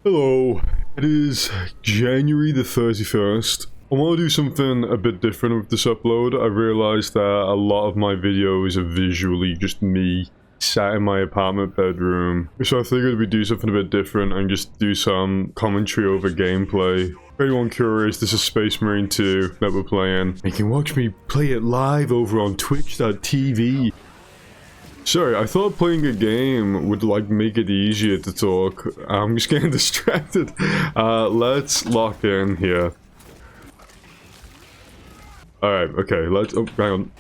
Hello, it is January the 31st. I want to do something a bit different with this upload. I realized that a lot of my videos are visually just me sat in my apartment bedroom. So I figured we'd do something a bit different and just do some commentary over gameplay. For anyone curious, this is Space Marine 2 that we're playing. You can watch me play it live over on twitch.tv. Sorry, I thought playing a game would like make it easier to talk. I'm just getting distracted. Let's lock in here. Alright, okay, oh, hang on.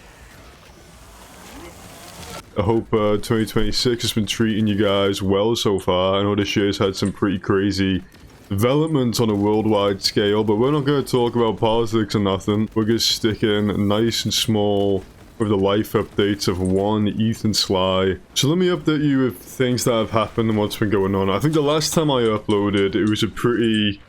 I hope 2026 has been treating you guys well so far. I know this year's had some pretty crazy developments on a worldwide scale, but we're not going to talk about politics or nothing. We're going to stick in nice and small with the life updates of one Ethan Sly. So let me update you with things that have happened and what's been going on. I think the last time I uploaded, it was a pretty,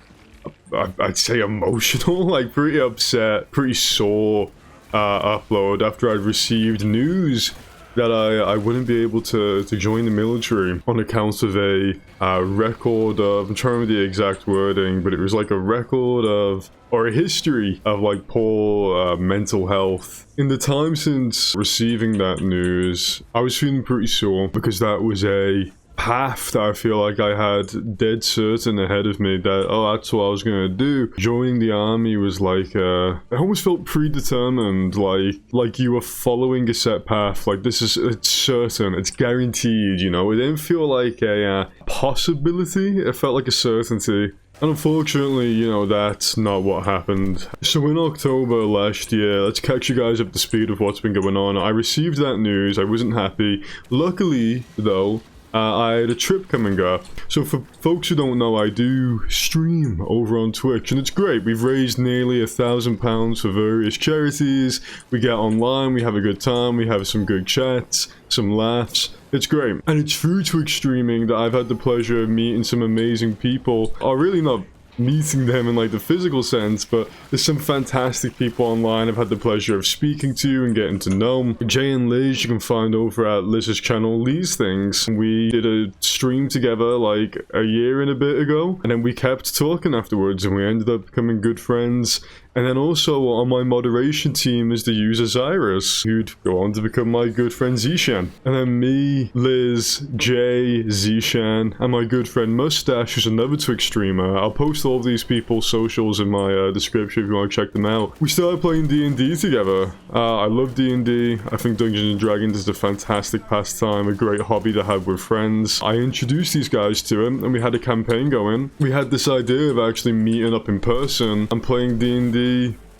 I'd say emotional, like pretty upset, pretty sore upload after I'd received news that I wouldn't be able to join the military on account of a record of, I'm trying to remember the exact wording, but it was like a record of, or a history of like poor mental health. In the time since receiving that news, I was feeling pretty sore because that was a path that I feel like I had dead certain ahead of me that, oh, that's what I was gonna do. Joining the army was like, I almost felt predetermined, like you were following a set path, like this is, it's certain, it's guaranteed, you know? It didn't feel like a possibility, it felt like a certainty. And unfortunately, you know, that's not what happened. So in October last year, let's catch you guys up to speed with what's been going on. I received that news, I wasn't happy. Luckily, though, I had a trip coming up. So for folks who don't know, I do stream over on Twitch, and it's great. We've raised nearly £1,000 for various charities. We get online, we have a good time, we have some good chats, some laughs. It's great. And it's through Twitch streaming that I've had the pleasure of meeting some amazing people. Or really not meeting them in like the physical sense, but there's some fantastic people online I've had the pleasure of speaking to and getting to know. Jay and Liz, you can find over at Liz's channel, Liz Things. We did a stream together like a year and a bit ago, and then we kept talking afterwards and we ended up becoming good friends. And then also on my moderation team is the user Ziris, who'd go on to become my good friend Zishan. And then me, Liz, Jay, Zishan, and my good friend Mustache, who's another Twitch streamer. I'll post all of these people's socials in my description if you want to check them out. We started playing D&D together. I love D&D. I think Dungeons & Dragons is a fantastic pastime, a great hobby to have with friends. I introduced these guys to him, and we had a campaign going. We had this idea of actually meeting up in person and playing D&D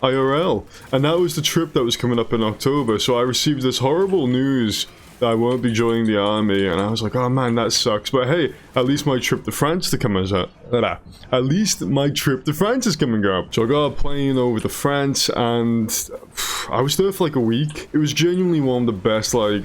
IRL, and that was the trip that was coming up in October. So I received this horrible news that I won't be joining the army, and I was like, oh man, that sucks. But hey, at least my trip to France is coming up. At least my trip to France is coming up. So I got a plane over to France, and I was there for like a week. It was genuinely one of the best like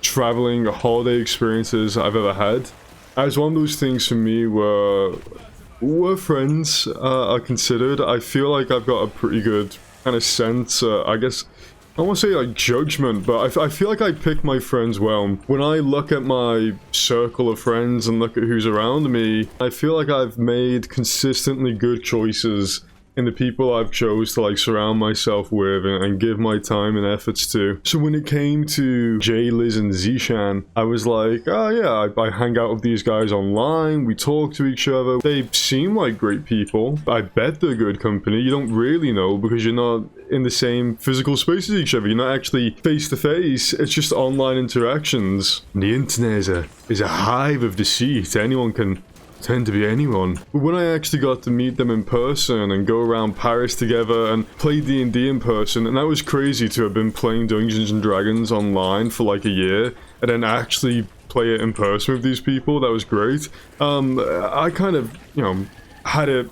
traveling holiday experiences I've ever had. As one of those things for me where friends are considered. I feel like I've got a pretty good kind of sense, I guess, I don't want to say like judgment, but I feel like I pick my friends well. When I look at my circle of friends and look at who's around me, I feel like I've made consistently good choices in the people I've chose to like surround myself with and give my time and efforts to. So when it came to Jay, Liz, and Zishan, I was like, oh yeah, I hang out with these guys online, we talk to each other. They seem like great people. I bet they're good company. You don't really know because you're not in the same physical space as each other. You're not actually face to face. It's just online interactions. The internet is a hive of deceit. Anyone can tend to be anyone. But when I actually got to meet them in person and go around Paris together and play D&D in person, and that was crazy to have been playing Dungeons & Dragons online for like a year and then actually play it in person with these people, that was great. I kind of, you know, had it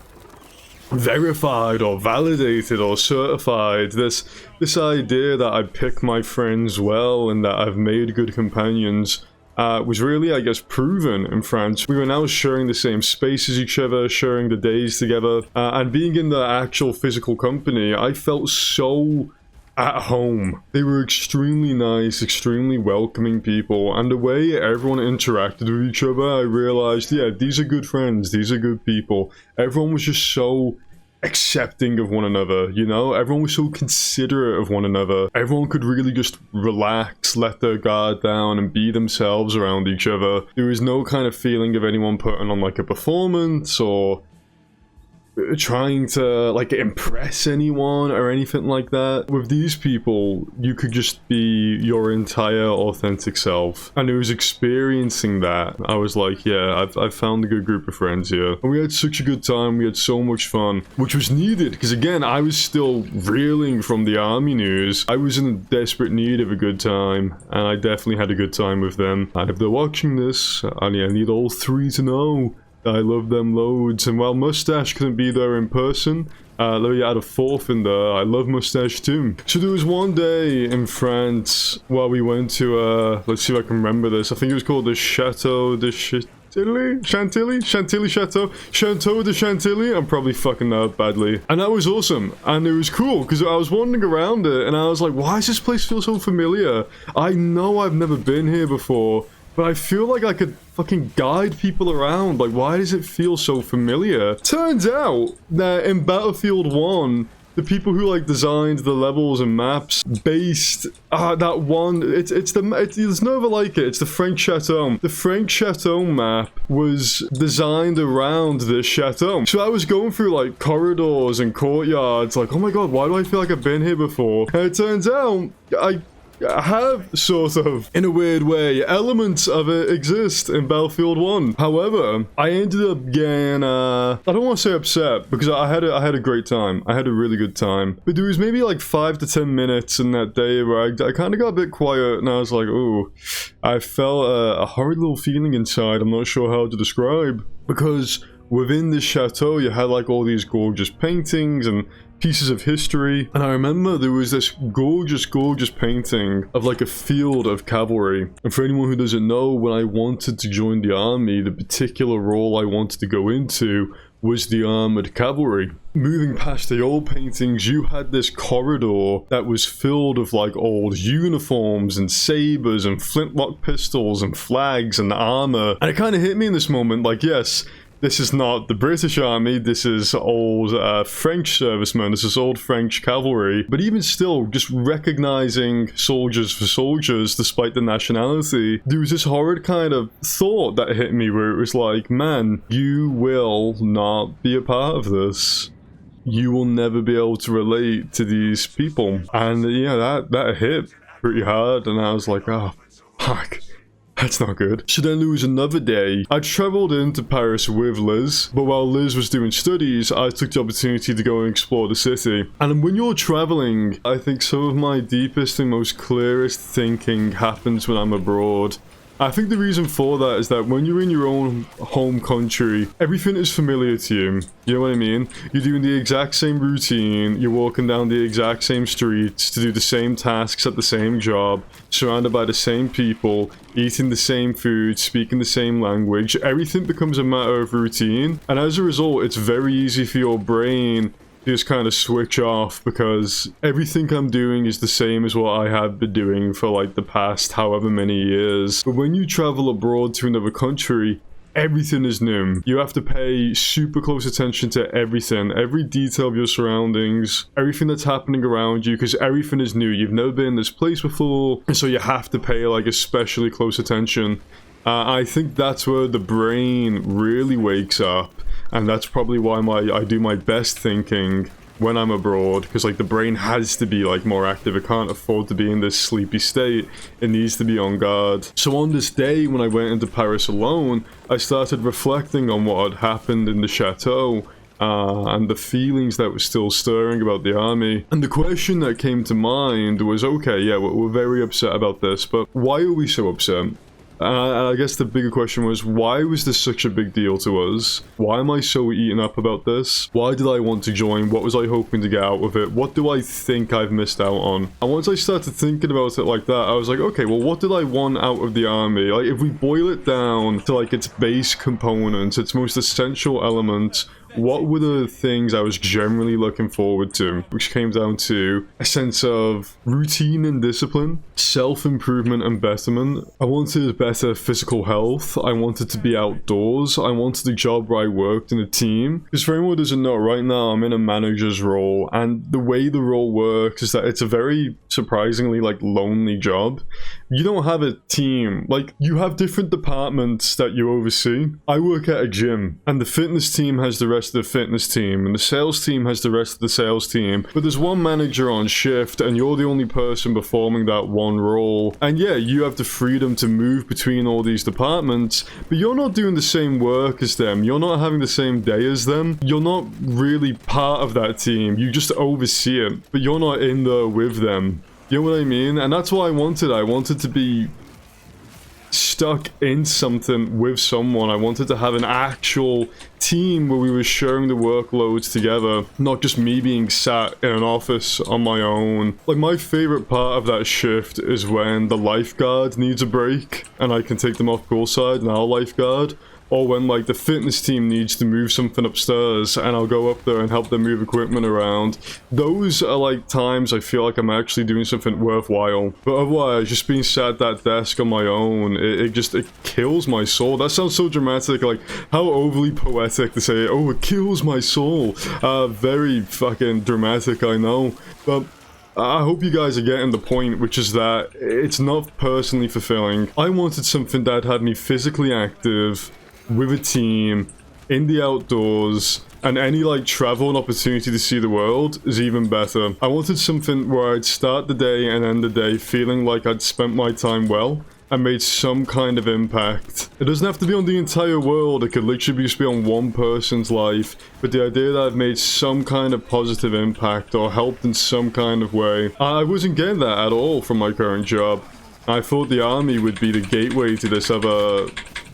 verified or validated or certified, this idea that I pick my friends well and that I've made good companions was really, I guess, proven in France. We were now sharing the same space as each other, sharing the days together, and being in the actual physical company, I felt so at home. They were extremely nice, extremely welcoming people, and the way everyone interacted with each other, I realized, yeah, these are good friends, these are good people. Everyone was just so accepting of one another, you know? Everyone was so considerate of one another. Everyone could really just relax, let their guard down, and be themselves around each other. There was no kind of feeling of anyone putting on like a performance or trying to like impress anyone or anything like that. With these people, you could just be your entire authentic self, and it was experiencing that. I was like, yeah, I've found a good group of friends here, and we had such a good time. We had so much fun, which was needed because again, I was still reeling from the army news. I was in desperate need of a good time, and I definitely had a good time with them. And if they're watching this, I need all three to know I love them loads. And while Mustache couldn't be there in person, let me add a fourth in there. I love Mustache too. So there was one day in France where we went to, let's see if I can remember this. I think it was called the Chateau de Chantilly de Chantilly. I'm probably fucking that up badly. And that was awesome. And it was cool because I was wandering around it and I was like, why does this place feel so familiar? I know I've never been here before, but I feel like I could fucking guide people around. Like, why does it feel so familiar? Turns out that in Battlefield 1, the people who like designed the levels and maps based that one, there's no other like it. It's the French Chateau. The French Chateau map was designed around this chateau. So I was going through like corridors and courtyards, like, oh my god, why do I feel like I've been here before? And it turns out I have, sort of, in a weird way, elements of it exist in Battlefield 1. However, I ended up getting, I don't want to say upset, because I had a great time. I had a really good time. But there was maybe like 5 to 10 minutes in that day where I kind of got a bit quiet, and I was like, ooh, I felt a horrid little feeling inside. I'm not sure how to describe. Because within this chateau, you had like all these gorgeous paintings and pieces of history, and I remember there was this gorgeous painting of like a field of cavalry. And for anyone who doesn't know, when I wanted to join the army, the particular role I wanted to go into was the armored cavalry. Moving past the old paintings, you had this corridor that was filled with like old uniforms and sabers and flintlock pistols and flags and armor. And it kind of hit me in this moment, like, yes, this is not the British army, this is old French servicemen, this is old French cavalry. But even still, just recognizing soldiers for soldiers despite the nationality, there was this horrid kind of thought that hit me where it was like, man, you will not be a part of this. You will never be able to relate to these people. And yeah, that hit pretty hard, and I was like, oh, fuck. That's not good. So then there was another day. I traveled into Paris with Liz, but while Liz was doing studies, I took the opportunity to go and explore the city. And when you're traveling, I think some of my deepest and most clearest thinking happens when I'm abroad. I think the reason for that is that when you're in your own home country, everything is familiar to you. You know what I mean? You're doing the exact same routine, you're walking down the exact same streets to do the same tasks at the same job, surrounded by the same people, eating the same food, speaking the same language. Everything becomes a matter of routine, and as a result, it's very easy for your brain just kind of switch off because everything I'm doing is the same as what I have been doing for like the past however many years. But when you travel abroad to another country, everything is new. You have to pay super close attention to everything, every detail of your surroundings, everything that's happening around you, because everything is new. You've never been in this place before, and so you have to pay like especially close attention. I think that's where the brain really wakes up. And that's probably why I do my best thinking when I'm abroad, because like the brain has to be like more active. It can't afford to be in this sleepy state. It needs to be on guard. So on this day when I went into Paris alone, I started reflecting on what had happened in the chateau and the feelings that were still stirring about the army. And the question that came to mind was, okay, yeah, we're very upset about this, but why are we so upset? I guess the bigger question was, why was this such a big deal to us? Why am I so eaten up about this? Why did I want to join? What was I hoping to get out of it? What do I think I've missed out on? And once I started thinking about it like that, I was like, okay, well, what did I want out of the army? Like, if we boil it down to like its base components, its most essential element, what were the things I was generally looking forward to, which came down to a sense of routine and discipline, self-improvement and betterment. I wanted better physical health. I wanted to be outdoors. I wanted a job where I worked in a team. Because for anyone who doesn't know, right now I'm in a manager's role, and the way the role works is that it's a very surprisingly like lonely job. You don't have a team. Like, you have different departments that you oversee. I work at a gym, and the fitness team has the rest of the fitness team, and the sales team has the rest of the sales team. But there's one manager on shift, and you're the only person performing that one role. And yeah, you have the freedom to move between all these departments, but you're not doing the same work as them. You're not having the same day as them. You're not really part of that team. You just oversee it, but you're not in there with them. You know what I mean? And that's what I wanted. I wanted to be stuck in something with someone. I wanted to have an actual team where we were sharing the workloads together, not just me being sat in an office on my own. Like, my favorite part of that shift is when the lifeguard needs a break and I can take them off poolside and I'll lifeguard. Or when, like, the fitness team needs to move something upstairs and I'll go up there and help them move equipment around. Those are, like, times I feel like I'm actually doing something worthwhile. But otherwise, just being sat at that desk on my own, it kills my soul. That sounds so dramatic, like, how overly poetic to say, oh, it kills my soul. Very fucking dramatic, I know. But I hope you guys are getting the point, which is that it's not personally fulfilling. I wanted something that had me physically active, with a team, in the outdoors, and any like travel and opportunity to see the world is even better. I wanted something where I'd start the day and end the day feeling like I'd spent my time well and made some kind of impact. It doesn't have to be on the entire world, it could literally just be on one person's life, but the idea that I've made some kind of positive impact or helped in some kind of way. I wasn't getting that at all from my current job. I thought the army would be the gateway to this other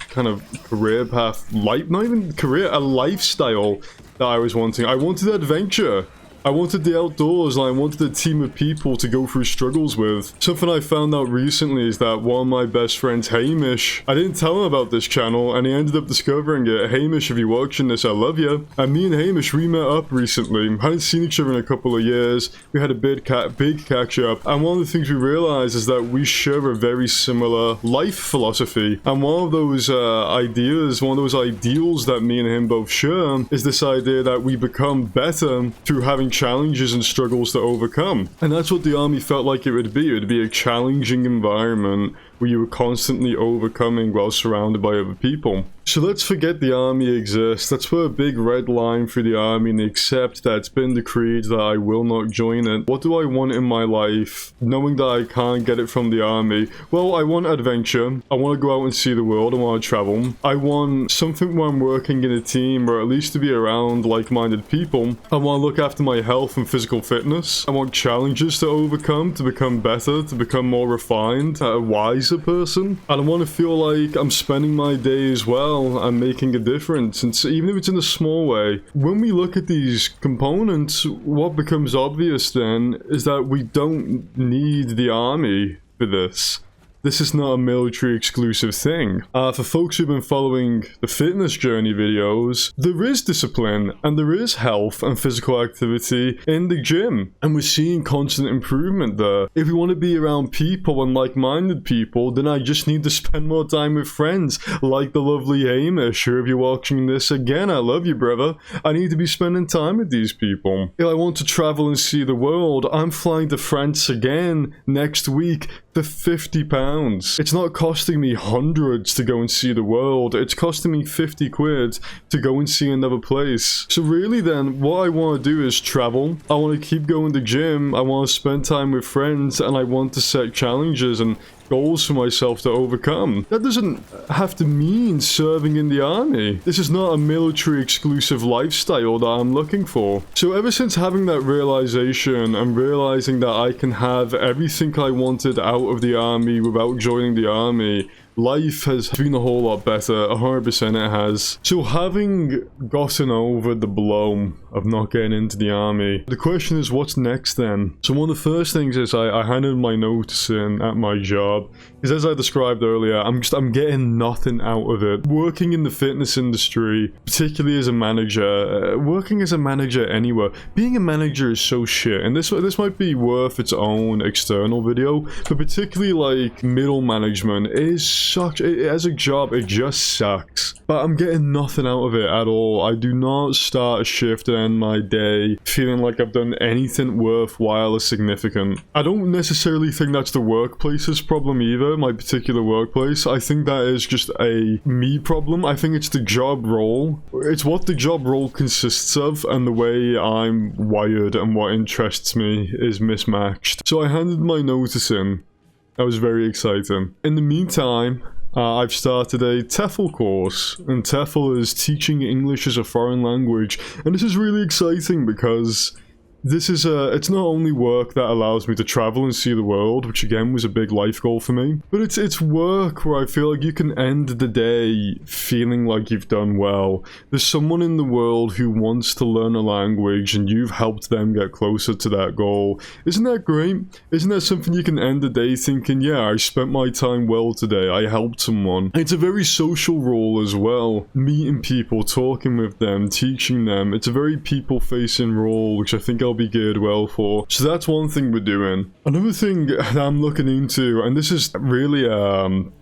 kind of career path, not even career, a lifestyle that I was wanting. I wanted adventure. I wanted the outdoors, and I wanted a team of people to go through struggles with. Something I found out recently is that one of my best friends, Hamish, I didn't tell him about this channel, and he ended up discovering it. Hamish, if you're watching this, I love you. And me and Hamish, we met up recently. Hadn't seen each other in a couple of years. We had a big catch up, and one of the things we realized is that we share a very similar life philosophy. And one of those ideas, one of those ideals that me and him both share is this idea that we become better through having challenges and struggles to overcome. And that's what the army felt like it would be. It would be a challenging environment where you were constantly overcoming while surrounded by other people. So let's forget the army exists. Let's put a big red line through the army and accept that it's been decreed that I will not join it. What do I want in my life, knowing that I can't get it from the army? Well, I want adventure. I want to go out and see the world. I want to travel. I want something where I'm working in a team, or at least to be around like-minded people. I want to look after my health and physical fitness. I want challenges to overcome, to become better, to become more refined, a wiser person. And I want to feel like I'm spending my days well and making a difference. And so even if it's in a small way, when we look at these components, what becomes obvious then is that we don't need the army for this. This is not a military exclusive thing. For folks who've been following the fitness journey videos, there is discipline and there is health and physical activity in the gym. And we're seeing constant improvement there. If we want to be around people and like-minded people, then I just need to spend more time with friends like the lovely Hamish, who if you're watching this again, I love you, brother. I need to be spending time with these people. If I want to travel and see the world, I'm flying to France again next week for £50. It's not costing me hundreds to go and see the world. It's costing me 50 quid to go and see another place. So really then, what I want to do is travel. I want to keep going to the gym. I want to spend time with friends, and I want to set challenges and goals for myself to overcome. That doesn't have to mean serving in the army. This is not a military exclusive lifestyle that I'm looking for. So ever since having that realization and realizing that I can have everything I wanted out of the army without joining the army, life has been a whole lot better. 100% it has. So having gotten over the blow of not getting into the army, the question is, what's next then? So one of the first things is I handed my notice in at my job. Because as I described earlier, I'm getting nothing out of it. Working in the fitness industry, particularly as a manager, working as a manager anywhere, being a manager is so shit. And this might be worth its own external video, but particularly like middle management is such, as a job, it just sucks. But I'm getting nothing out of it at all. I do not start a shift and end my day feeling like I've done anything worthwhile or significant. I don't necessarily think that's the workplace's problem either, my particular workplace. I think that is just a me problem. I think it's the job role. It's what the job role consists of, and the way I'm wired and what interests me is mismatched. So I handed my notice in. That was very exciting. In the meantime, I've started a TEFL course, and TEFL is teaching English as a foreign language, and this is really exciting because this is it's not only work that allows me to travel and see the world, which again was a big life goal for me, but it's work where I feel like you can end the day feeling like you've done well. There's someone in the world who wants to learn a language and you've helped them get closer to that goal. Isn't that great? Isn't that something you can end the day thinking, yeah, I spent my time well today, I helped someone. And it's a very social role as well. Meeting people, talking with them, teaching them. It's a very people-facing role, which I think I'll be geared well for. So that's one thing we're doing. Another thing that I'm looking into, and this is really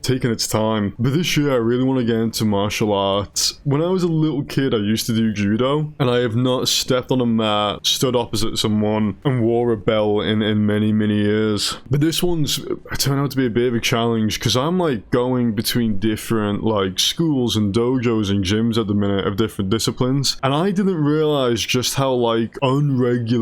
taking its time, but this year I really want to get into martial arts. When I was a little kid, I used to do judo, and I have not stepped on a mat, stood opposite someone, and wore a belt in many, many years. But this one's turned out to be a bit of a challenge, because I'm like going between different like schools and dojos and gyms at the minute of different disciplines, and I didn't realize just how like unregulated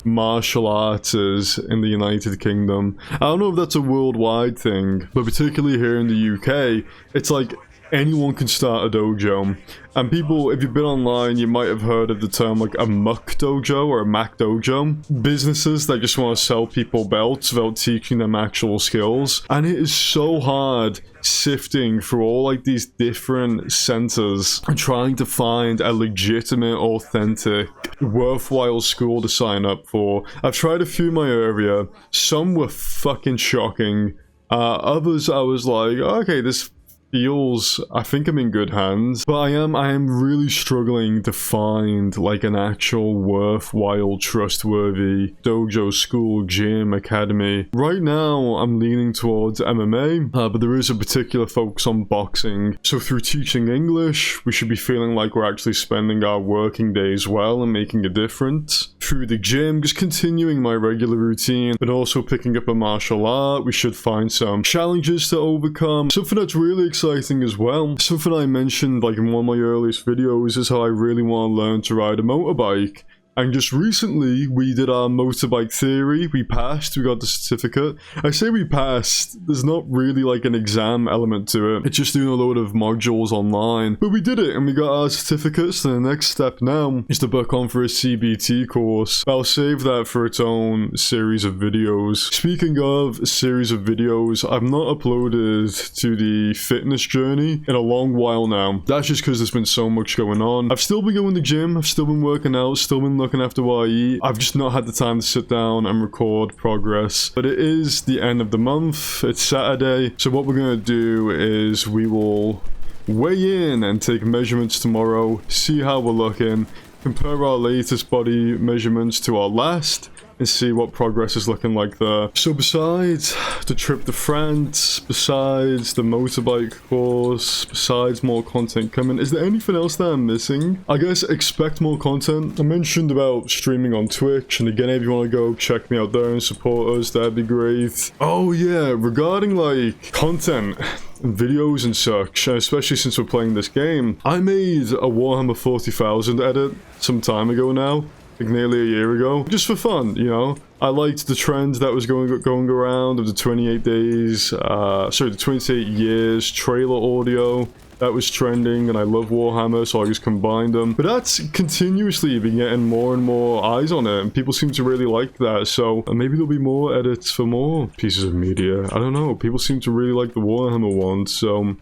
martial arts is in the United Kingdom. I don't know if that's a worldwide thing, but particularly here in the UK, it's like anyone can start a dojo. And people, if you've been online, you might have heard of the term like a muck dojo or a mac dojo. Businesses that just want to sell people belts without teaching them actual skills. And it is so hard sifting through all like these different centers and trying to find a legitimate, authentic, worthwhile school to sign up for. I've tried a few in my area. Some were fucking shocking. Others I was like, okay, this feels, I think I'm in good hands, but I am really struggling to find like an actual worthwhile, trustworthy dojo, school, gym, academy. Right now I'm leaning towards MMA, but there is a particular focus on boxing. So through teaching English, we should be feeling like we're actually spending our working days well and making a difference. Through the gym, just continuing my regular routine, but also picking up a martial art, we should find some challenges to overcome. Something that's really exciting as well, something I mentioned like in one of my earliest videos, is how I really want to learn to ride a motorbike. And just recently, we did our motorbike theory. We passed, we got the certificate. I say we passed, there's not really like an exam element to it. It's just doing a load of modules online. But we did it, and we got our certificates, and the next step now is to book on for a CBT course. I'll save that for its own series of videos. Speaking of a series of videos, I've not uploaded to the fitness journey in a long while now. That's just because there's been so much going on. I've still been going to the gym, I've still been working out, still been looking after what I eat. I've just not had the time to sit down and record progress. But it is the end of the month. It's Saturday. So what we're going to do is we will weigh in and take measurements tomorrow, see how we're looking, compare our latest body measurements to our last, and see what progress is looking like there. So besides the trip to France, besides the motorbike course, besides more content coming, is there anything else that I'm missing? I guess expect more content. I mentioned about streaming on Twitch, and again, if you want to go check me out there and support us, that'd be great. Oh yeah, regarding like content and videos and such, and especially since we're playing this game, I made a Warhammer 40,000 edit some time ago now. Like nearly a year ago, just for fun, you know. I liked the trend that was going around of the 28 days, the 28 years trailer audio that was trending, and I love Warhammer, so I just combined them. But that's continuously been getting more and more eyes on it, and people seem to really like that, so maybe there'll be more edits for more pieces of media. I don't know, people seem to really like the Warhammer one, so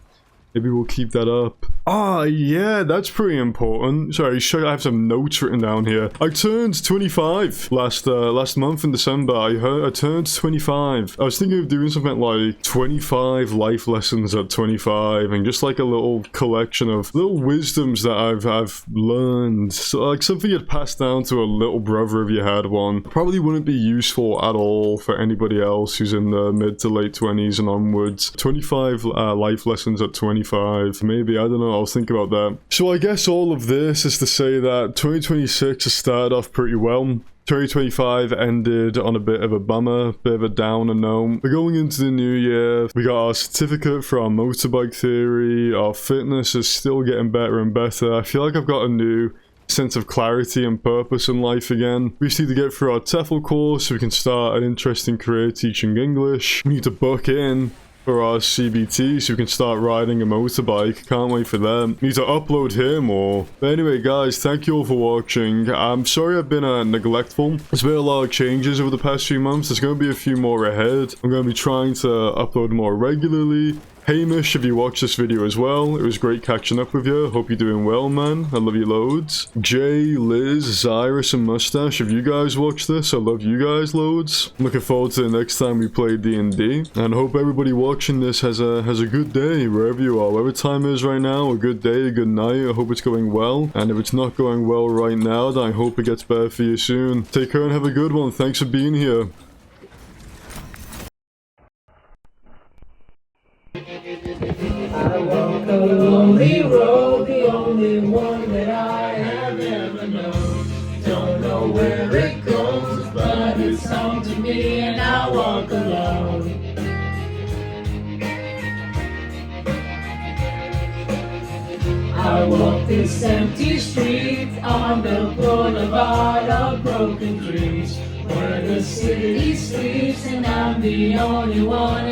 maybe we'll keep that up. Ah, yeah, that's pretty important. Sorry, I have some notes written down here. I turned 25 last month in December. I turned 25. I was thinking of doing something like 25 life lessons at 25, and just like a little collection of little wisdoms that I've learned. So, like something you'd pass down to a little brother if you had one. Probably wouldn't be useful at all for anybody else who's in the mid to late 20s and onwards. 25 life lessons at 25. Maybe, I don't know. I'll think about that. So I guess all of this is to say that 2026 has started off pretty well. 2025 ended on a bit of a bummer, bit of a downer note. We're going into the new year. We got our certificate for our motorbike theory. Our fitness is still getting better and better. I feel like I've got a new sense of clarity and purpose in life again. We just need to get through our TEFL course so we can start an interesting career teaching English. We need to book in for our CBT so we can start riding a motorbike. Can't wait for them. Need to upload here more. But anyway, guys, thank you all for watching. I'm sorry I've been neglectful. There's been a lot of changes over the past few months. There's going to be a few more ahead. I'm going to be trying to upload more regularly. Hamish, if you watched this video as well, it was great catching up with you. Hope you're doing well, man. I love you loads. Jay, Liz, Ziris, and Mustache, if you guys watch this, I love you guys loads. I'm looking forward to the next time we play D&D. And hope everybody watching this has a good day, wherever you are. Whatever time it is right now, a good day, a good night. I hope it's going well. And if it's not going well right now, then I hope it gets better for you soon. Take care and have a good one. Thanks for being here. I walk a lonely road, the only one that I have ever known. Don't know where it goes, but it's home to me, and I walk alone. I walk this empty street on the boulevard of broken dreams, where the city sleeps and I'm the only one.